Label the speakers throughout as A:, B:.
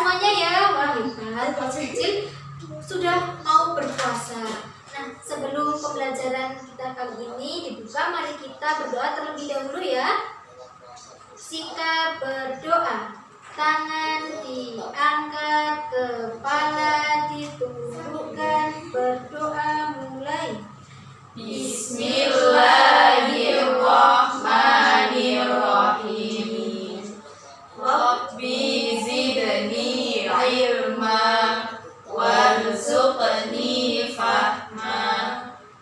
A: semuanya ya. Wah, hebat. Kelas kecil sudah mau berpuasa. Nah, sebelum pembelajaran kita kali ini dibuka, mari kita berdoa terlebih dahulu ya. Sikap berdoa. Tangan diangkat, kepala ditundukkan, berdoa mulai.
B: Bismillahirrahmanirrahim. Rabbi zidni ilma warzuqni fahma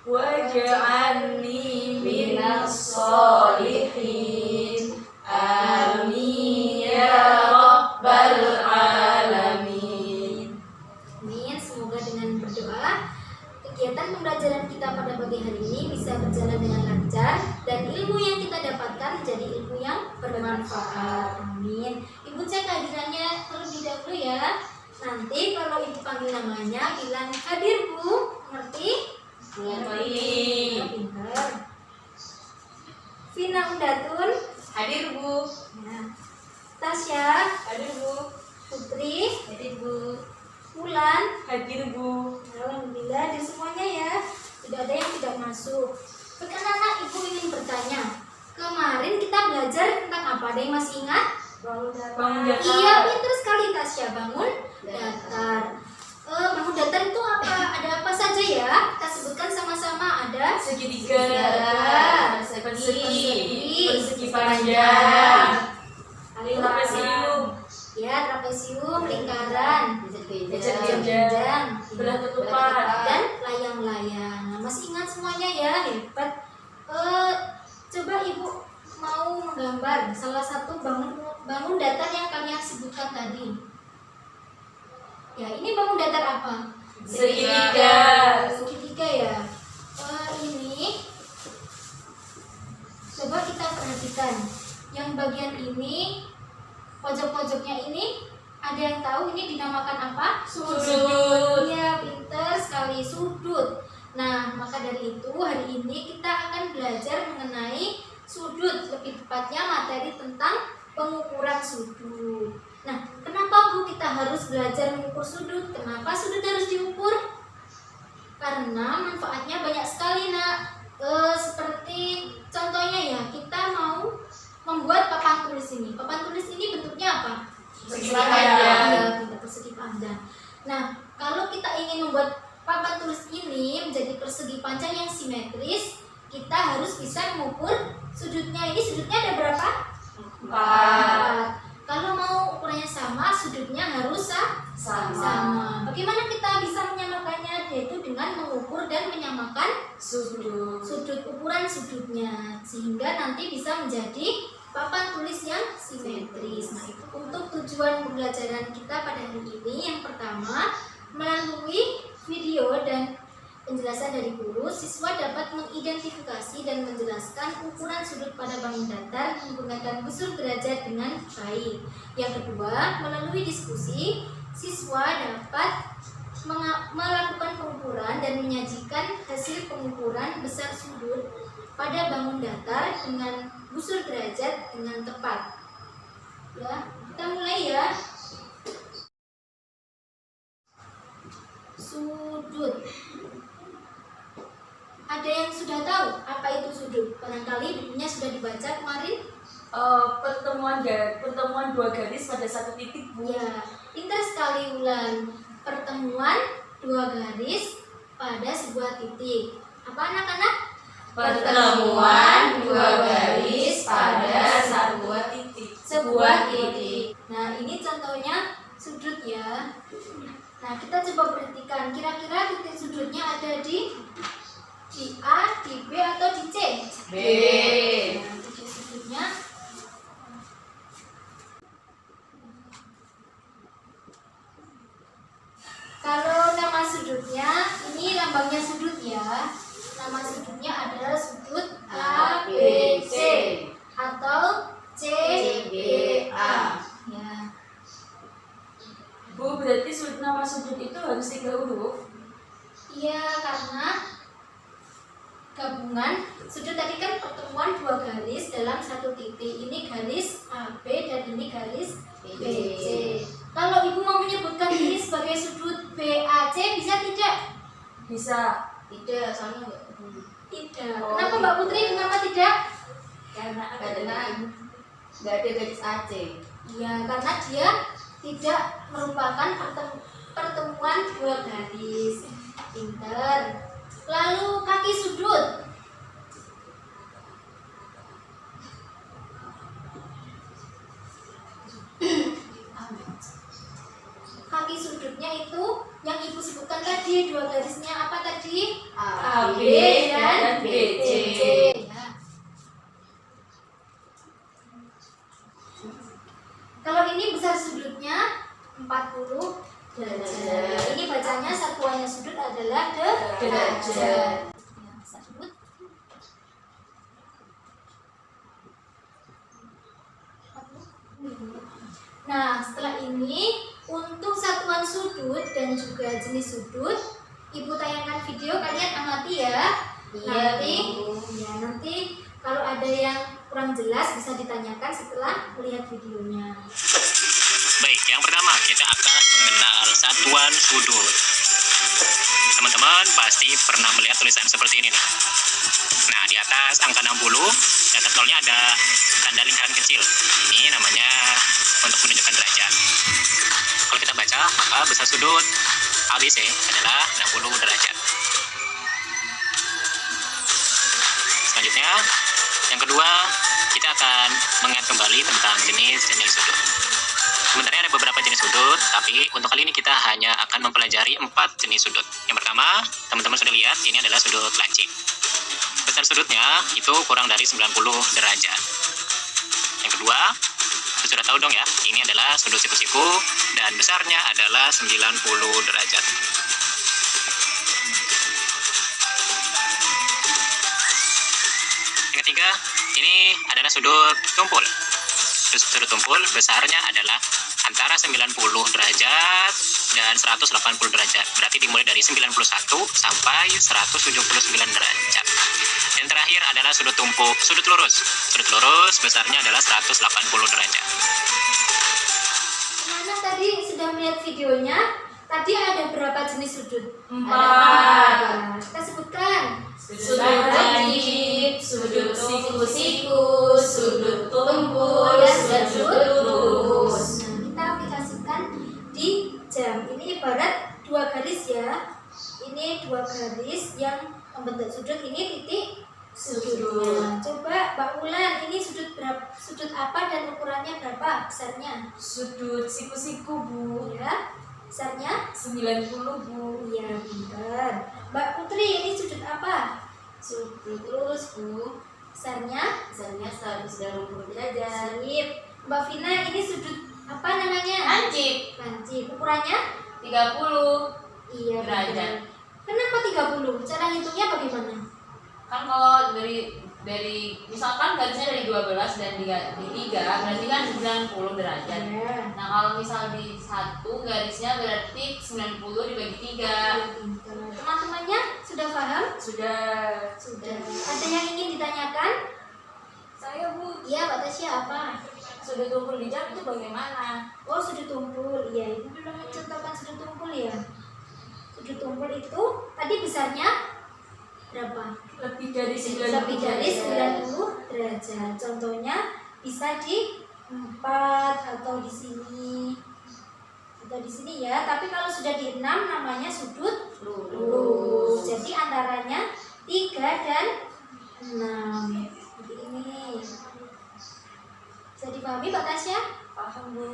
B: waj'alni minas sholihin. Amin ya rabbal alamin.
A: Amin. Semoga dengan berdoa kegiatan pembelajaran kita pada pagi hari ini bisa berjalan dengan lancar dan ilmu yang kita dapatkan menjadi ilmu yang bermanfaat. Amin. Ibu cek kehadirannya terlebih dahulu ya. Nanti kalau ibu panggil namanya bilang hadir Bu. Ngerti?
B: Ngerti.
A: Pintar. Vina Undatun.
B: Hadir Bu.
A: Ya. Tasya.
B: Hadir Bu.
A: Putri.
B: Hadir Bu.
A: Wulan.
B: Hadir Bu.
A: Alhamdulillah di semuanya ya. Tidak ada yang tidak masuk. Anak-anak, ibu ingin bertanya. Kemarin kita belajar tentang apa? Ada yang masih ingat?
B: Bangun datar.
A: Iya, pintar sekali Tasya. Bangun datar. Bangun datar itu apa? Ada apa saja ya? Kita sebutkan sama-sama. Ada
B: Segitiga. Persegi panjang. Trapesium.
A: Ya, trapesium, lingkaran,
B: Pijat panjang. Belah ketupat.
A: dan layang-layang. Nah, masih ingat semuanya ya, hebat. Coba ibu mau menggambar salah satu bangun datar yang kalian sebutkan tadi. Ya, ini bangun datar apa?
B: Segitiga.
A: Segitiga ya. Ini coba kita perhatikan. Yang bagian ini, pojok-pojoknya ini, ada yang tahu ini dinamakan apa?
B: Sudut.
A: Iya, pintar sekali, sudut. Nah, maka dari itu hari ini kita akan belajar mengenai sudut, lebih tepatnya materi tentang pengukuran sudut. Nah, kenapa Bu kita harus belajar mengukur sudut? Kenapa sudut harus diukur? Karena manfaatnya banyak sekali, Nak. Seperti contohnya ya, kita mau membuat papan tulis ini. Papan tulis ini bentuknya apa?
B: Persegi panjang.
A: Iya, bentuk persegi panjang. Nah, kalau kita ingin membuat papan tulis ini menjadi persegi panjang yang simetris, kita harus bisa mengukur sudutnya. Ini sudutnya ada berapa? 4. Kalau mau ukurannya sama, sudutnya harus sama. Bagaimana kita bisa menyamakannya? Yaitu dengan mengukur dan menyamakan
B: Sudut.
A: ukuran sudutnya, sehingga nanti bisa menjadi papan tulis yang simetris. Nah, itu untuk tujuan pembelajaran kita pada hari ini. Yang pertama, melalui video dan penjelasan dari guru, siswa dapat mengidentifikasi dan menjelaskan ukuran sudut pada bangun datar menggunakan busur derajat dengan baik. Yang kedua, melalui diskusi, siswa dapat melakukan pengukuran dan menyajikan hasil pengukuran besar sudut pada bangun datar dengan busur derajat dengan tepat. Ya, kita mulai ya. Sudut. Ada yang sudah tahu apa itu sudut? Barangkali bukunya sudah dibaca kemarin.
B: Pertemuan dua garis pada satu titik, Bu.
A: Ya, pintar sekali Wulan. Pertemuan dua garis pada sebuah titik. Apa anak-anak?
B: Pertemuan dua garis pada sebuah titik.
A: Sebuah titik. Nah, ini contohnya sudut ya. Nah, kita coba perhatikan. Kira-kira titik sudutnya ada di A, di B, atau di C?
B: B.
A: Nah, titik sudutnya kalau nama sudutnya, ini lambangnya sudut ya. Nama sudutnya adalah sudut A, B, C atau C, B, A. Ya.
B: Bu, berarti nama sudut itu harus 3 huruf?
A: Iya, karena gabungan sudut tadi kan pertemuan dua garis dalam satu titik. Ini garis AB dan ini garis BC. Kalau ibu mau
B: Bisa. Tidak, sama enggak?
A: Tidak.
B: Oh,
A: Kenapa Mbak Putri? Kenapa tidak?
B: Karena nggak ada garis AC.
A: Iya, karena dia tidak merupakan pertemuan dua garis. Pinter. Lalu kaki sudut. Kaki sudutnya itu yang ibu sebutkan tadi, dua garisnya apa tadi?
B: AB dan BC.
A: Ya. Kalau ini besar sudutnya 40 derajat. Ini bacanya satuannya sudut adalah derajat. Ya, sudut. Nah, setelah ini untuk satuan sudut dan juga jenis sudut, ibu tayangkan video, kalian amati ya. Nanti kalau ada yang kurang jelas bisa ditanyakan setelah melihat videonya.
C: Baik, yang pertama kita akan mengenal satuan sudut. Teman-teman pasti pernah melihat tulisan seperti ini nih. Nah, di atas angka 60, di atas nolnya ada tanda lingkaran kecil. Ini namanya untuk menunjukkan derajat. Kalau kita baca, maka besar sudut ABC adalah 60 derajat. Selanjutnya, yang kedua, kita akan mengingat kembali tentang jenis-jenis sudut. Sebenarnya ada beberapa jenis sudut, tapi untuk kali ini kita hanya akan mempelajari 4 jenis sudut. Yang pertama, teman-teman sudah lihat, ini adalah sudut lancip. Besar sudutnya itu kurang dari 90 derajat. Yang kedua, sudah tahu dong ya, ini adalah sudut siku-siku dan besarnya adalah 90 derajat. Yang ketiga, ini adalah sudut tumpul. Sudut tumpul besarnya adalah antara 90 derajat dan 180 derajat. Berarti dimulai dari 91 sampai 179 derajat. Dan terakhir adalah sudut lurus. Sudut lurus besarnya adalah 180 derajat.
A: Teman-teman tadi sudah melihat videonya. Tadi ada berapa jenis sudut?
B: 4.
A: Kita sebutkan.
B: Sudut lancip, sudut siku-siku, sudut tumpul, dan sudut lurus.
A: Nah, kita aplikasikan di jam. Ini ibarat dua garis ya. Ini dua garis yang membentuk sudut. Ini titik sudutnya. Coba Mbak Ulan, ini sudut apa dan ukurannya berapa besarnya?
B: Sudut siku-siku, Bu.
A: Ya, besarnya
B: 90, Bu.
A: iya, pintar. Mbak Putri, ini sudut apa?
B: Sudut lurus, Bu.
A: Besarnya
B: Besarnya 190 derajat.
A: sip. Mbak Vina, ini sudut apa namanya?
B: Lancip,
A: Lancip. Ukurannya?
B: 30
A: Iya,
B: derajat.
A: benar. Kenapa 30? Cara ngitungnya bagaimana?
B: Kan kalau dari misalkan garisnya dari 12 dan di 3 berarti kan 90 derajat.
A: Ya.
B: Nah, kalau misal di satu garisnya berarti 90 dibagi 3.
A: Teman-temannya sudah paham?
B: Sudah.
A: Ada yang ingin ditanyakan?
B: Saya, Bu,
A: Iya, Mbak Tasya, apa?
B: sudut tumpul di jam itu bagaimana?
A: Oh, sudut tumpul. Iya, Ibu belum mencontohkan sudut tumpul ya. Sudut tumpul itu tadi besarnya berapa?
B: Lebih dari
A: Lebih dari 90 derajat. Contohnya bisa di 4 atau di sini. Atau di sini ya. Tapi kalau sudah di 6 namanya sudut lurus. Jadi antaranya 3 dan 6. Seperti ini. Bisa dipahami Mbak Tasya?
B: Paham, Bu.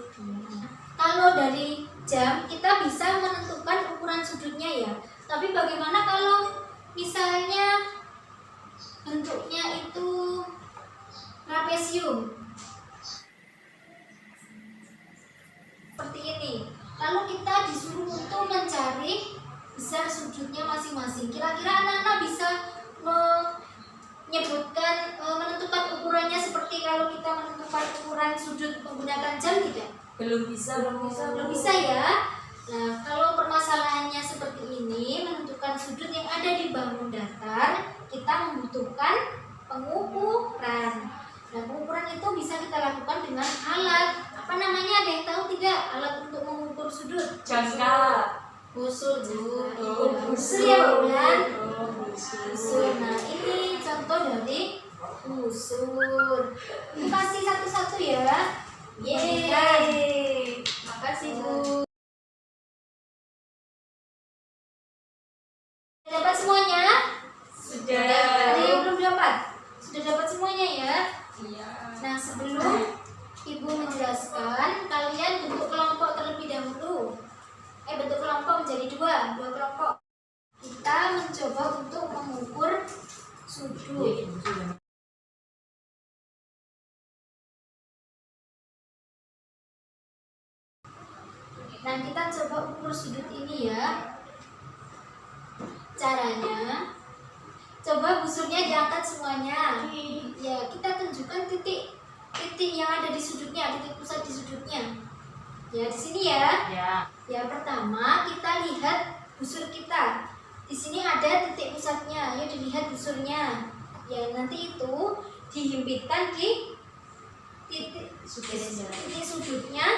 A: Kalau dari jam kita bisa menentukan ukuran sudutnya ya. Tapi bagaimana kalau misalnya bentuknya itu trapesium seperti ini, lalu kita disuruh untuk mencari besar sudutnya masing-masing. Kira-kira anak-anak bisa menyebutkan menentukan ukurannya seperti kalau kita menentukan ukuran sudut menggunakan jam tidak?
B: Belum bisa
A: ya. Nah, kalau permasalahannya seperti ini, menentukan sudut yang ada di bangun datar, kita membutuhkan pengukuran. Nah, pengukuran itu bisa kita lakukan dengan alat. Apa namanya? Ada yang tahu tidak? Alat untuk mengukur sudut?
B: Jangka.
A: Busur Bu. Busur ya Mbak Ulan. Busur. Nah ini contoh dari busur. Kasih satu-satu ya. Yeay. Makasih Bu. Dapat semuanya?
B: Sudah.
A: Ada yang belum dapat? Sudah dapat semuanya ya?
B: Iya.
A: Nah sebelum Ibu menjelaskan, kalian bentuk kelompok terlebih dahulu. Bentuk kelompok menjadi dua kelompok. Kita mencoba untuk mengukur sudut. Nah kita coba ukur sudut ini ya. Caranya, coba busurnya diangkat semuanya. Ya kita tunjukkan titik yang ada di sudutnya, titik pusat di sudutnya. Ya di sini ya.
B: Ya.
A: Ya pertama kita lihat busur kita. Di sini ada titik pusatnya. Yuk dilihat busurnya. Ya nanti itu dihimpitkan di titik sudutnya,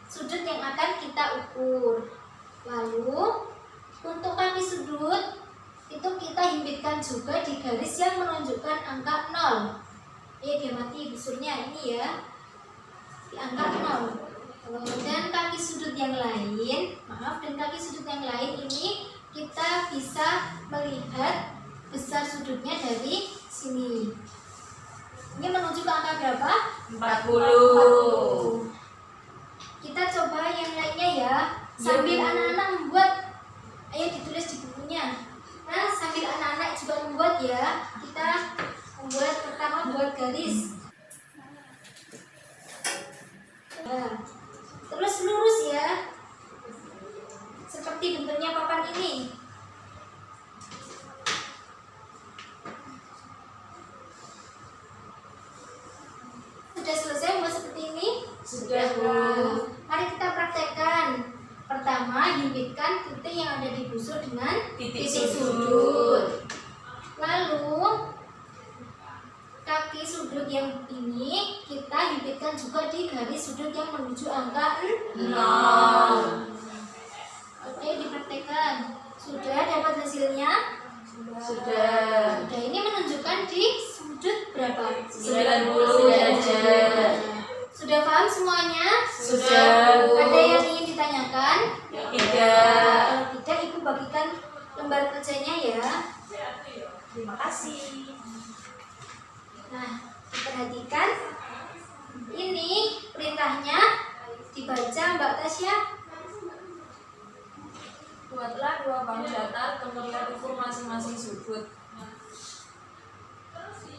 A: sudut yang akan kita ukur. Lalu untuk kaki sudut itu kita himpitkan juga di garis yang menunjukkan angka 0. Dia mati busurnya ini ya, di angka 0. Dan kaki sudut yang lain, dan kaki sudut yang lain ini kita bisa melihat besar sudutnya dari sini. Ini menuju ke angka berapa?
B: 40.
A: Kita coba yang lainnya ya, sambil anak-anak membuat. Ayo ditulis di bukunya. Nah, sambil anak-anak juga membuat ya. Kita membuat pertama buat garis. Nah, terus lurus ya. Seperti bentuknya papan ini. Sudah selesai membuat seperti ini?
B: Sudah, Bu.
A: Mari kita praktekkan. Pertama, himpitkan titik yang ada di busur dengan
B: Titik
A: titik
B: sudut.
A: sudut. Lalu kaki sudut yang ini kita himpitkan juga di garis sudut yang menuju angka 0. Oke, dipraktekkan. Sudah dapat hasilnya?
B: Sudah.
A: Sudah, ini menunjukkan di sudut berapa?
B: 90 derajat.
A: Sudah paham semuanya?
B: Sudah, Bu.
A: Ada yang ingin ditanyakan?
B: Tidak.
A: Kalau tidak, Ibu bagikan lembar kerjanya ya.
B: Terima kasih.
A: Nah, diperhatikan. Ini perintahnya dibaca Mbak Tasya.
B: Buatlah 2 palu datar, kemudian ukur masing-masing sudut.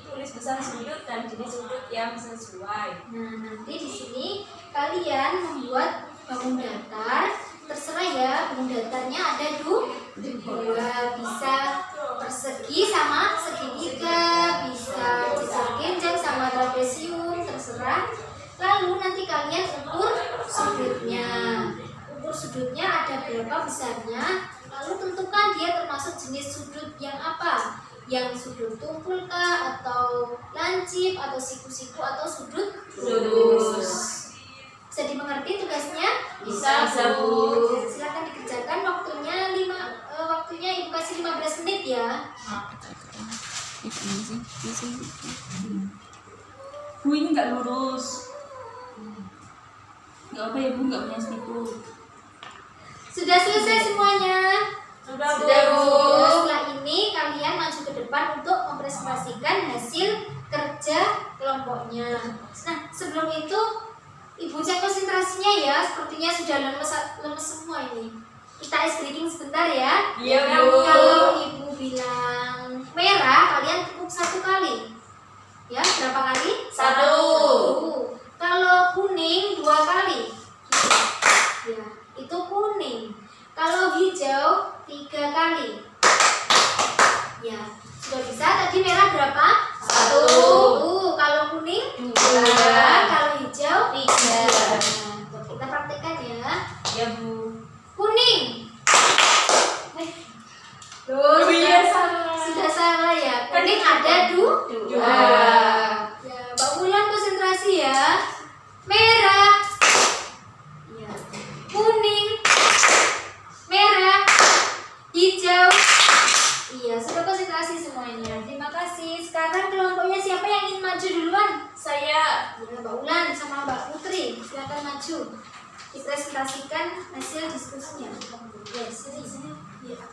B: Tulis besar sudut dan jenis sudut yang sesuai.
A: Nah, nanti di sini kalian membuat bangun datar. Terserah ya, bangun datarnya ada dua, bisa persegi sama segitiga, bisa cicak genjang sama trapesium, terserah. Lalu nanti kalian ukur sudutnya. Ukur sudutnya ada berapa besarnya, lalu tentukan dia termasuk jenis sudut yang apa. Yang sudut tumpul kah, atau lancip, atau siku-siku, atau sudut lurus. Bisa dimengerti tugasnya?
B: Bisa, Bu.
A: Silakan dikerjakan, waktunya Ibu kasih 15 menit ya.
D: Bu, ini nggak lurus. Nggak apa ya Bu, nggak punya siku.
A: Sudah selesai semuanya?
B: Sudah, Bu.
A: Nah, setelah ini kalian maju ke depan untuk mempresentasikan hasil kerja kelompoknya. Nah, sebelum itu Ibu cek konsentrasinya ya, sepertinya sudah lemes semua ini. Kita ice breaking sebentar ya.
B: Iya, Bu.
A: Kalau Ibu bilang merah, kalian tepuk 1 kali. Ya, berapa kali?
B: 1.
A: Kalau kuning 2 kali. Ya, itu kuning. Kalau hijau 3 kali. Ya, sudah bisa. Tadi merah berapa? 1. Kalau kuning 2. Kalau hijau 3. Nah, kita praktekkan ya.
B: Ya, Bu.
A: Kuning.
B: Oh, iya,
A: Sudah salah ya. Kuning ada 2. Ya, Mbak Wulan konsentrasi ya. Merah. Ya. Kuning. Merah. sama Mbak Putri. Silakan maju. Dipresentasikan hasil diskusinya. Yes, ini. Ya.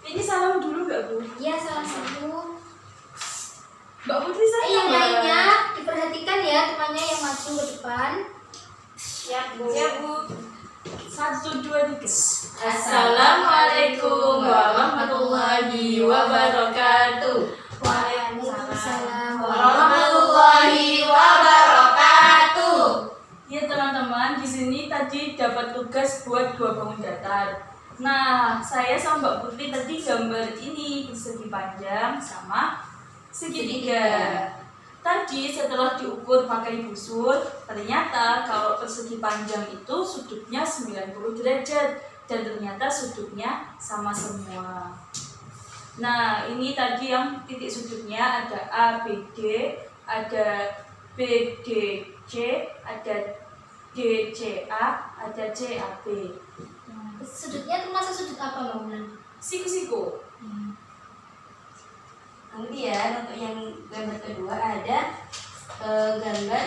D: Ini salam dulu nggak Bu?
A: Iya, salam satu.
D: Mbak Putri salam.
A: Yang
D: ya?
A: lainnya diperhatikan ya temannya yang maju ke depan.
B: Siap Bu.
D: Ya Bu. 1, 2, 3.
B: Assalamualaikum warahmatullahi wabarakatuh.
A: Waalaikumsalam
B: Warahmatullahi wabarakatuh.
D: Ya teman-teman, di sini tadi dapat tugas buat 2 bangun datar. Nah, saya sama Mbak Putri tadi gambar ini persegi panjang sama segitiga. Tadi setelah diukur pakai busur, ternyata kalau persegi panjang itu sudutnya 90 derajat dan ternyata sudutnya sama semua. Nah, ini tadi yang titik sudutnya ada ABD, ada BDC, ada DCA, ada CAB.
A: Sudutnya termasuk sudut apa, Mbak Mulan?
D: Siku-siku.
E: Kemudian untuk yang gambar kedua ada gambar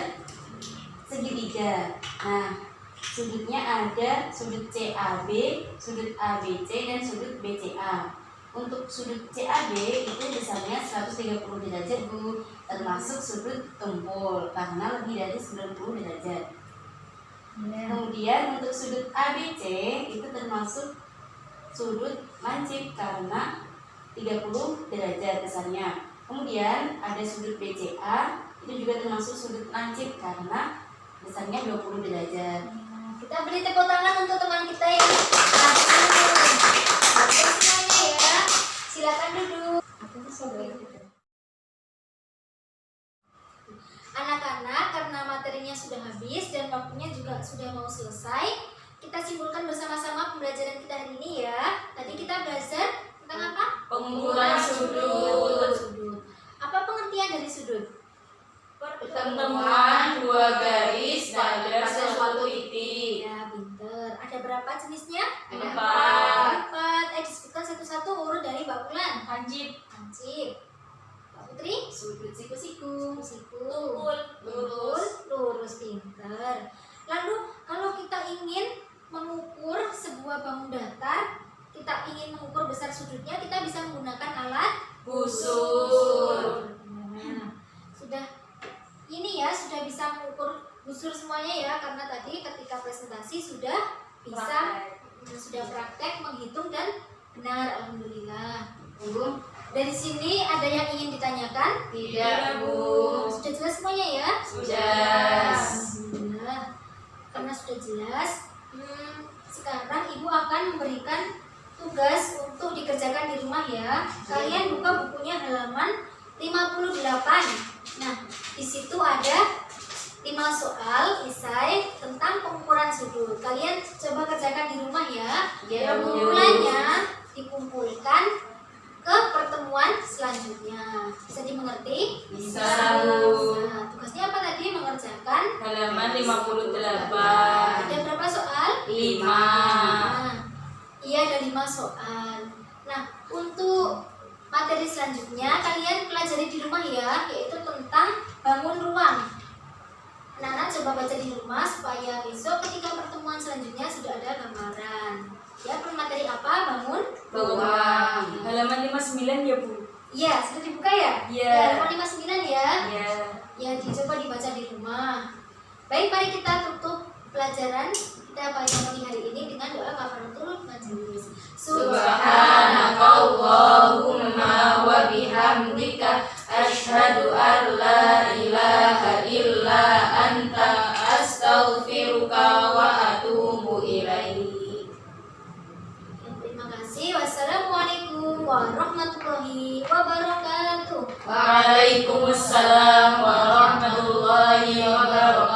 E: segitiga. Nah, sudutnya ada sudut CAB, sudut ABC, dan sudut BCA. Untuk sudut CAB itu besarnya 130 derajat Bu, termasuk sudut tumpul karena lebih dari 90 derajat. Kemudian untuk sudut ABC itu termasuk sudut lancip karena 30 derajat besarnya. Kemudian ada sudut BCA, itu juga termasuk sudut lancip karena besarnya 20 derajat.
A: Kita beri tepuk tangan untuk teman kita yang maju. Oke semuanya ya. Silakan duduk. Anak-anak, karena materinya sudah habis dan waktunya juga sudah mau selesai, kita simpulkan bersama-sama pembelajaran kita hari ini ya. Tadi kita belajar tentang apa?
B: Pengukuran sudut.
A: Apa pengertian dari sudut?
B: Pertemuan 2 garis pada suatu titik.
A: Ya, pinter. Ada berapa jenisnya?
B: Ada
A: 4. Disebutkan satu-satu urut dari Mbak Bulan.
B: Hancip.
A: Mbak Putri?
E: Sudut siku-siku.
A: Lurus, pinter. Lalu kalau kita ingin mengukur sebuah bangun datar, kita ingin mengukur besar sudutnya, kita bisa menggunakan alat
B: Busur.
A: Nah, sudah ini ya, sudah bisa mengukur busur semuanya ya, karena tadi ketika presentasi sudah bisa sudah praktek menghitung dan benar, alhamdulillah. Bu, dari sini ada yang ingin ditanyakan?
B: Tidak Bu.
A: Sudah jelas semuanya ya?
B: Sudah.
A: Alhamdulillah. Karena sudah jelas, sekarang Ibu akan memberikan tugas untuk dikerjakan di rumah ya. Kalian buka bukunya halaman 58. Nah, di situ ada 5 soal esai tentang pengukuran sudut. Kalian coba kerjakan di rumah ya.
B: Ya, Bu.
A: Pengumpulannya dikumpulkan ke pertemuan selanjutnya. Bisa dimengerti?
B: Bisa, Bu.
A: Nah, tugasnya apa tadi? Mengerjakan
B: Halaman 58.
A: ada berapa soal?
B: 5.
A: Nah, iya ada 5 soal. Nah, untuk materi selanjutnya kalian pelajari di rumah ya, yaitu tentang bangun ruang. Anak-anak coba baca di rumah supaya besok ketika pertemuan selanjutnya sudah ada gambaran. Ya, materi apa? Bangun
B: Ruang.
D: Halaman 59 ya Bu.
A: Iya, sudah dibuka ya?
D: Iya.
A: Ya, halaman 59 ya.
D: Ya.
A: Ya, dicoba dibaca di rumah. Baik, mari kita tutup pelajaran kita pada pagi hari ini dengan doa kafaratul majelis.
B: Subhanakallahumma wa bihamdika asyhadu an la ilaha illa anta astaghfiruka wa atubu ilaik.
A: Terima kasih. Wassalamualaikum warahmatullahi wabarakatuh.
B: Waalaikumsalam warahmatullahi wabarakatuh.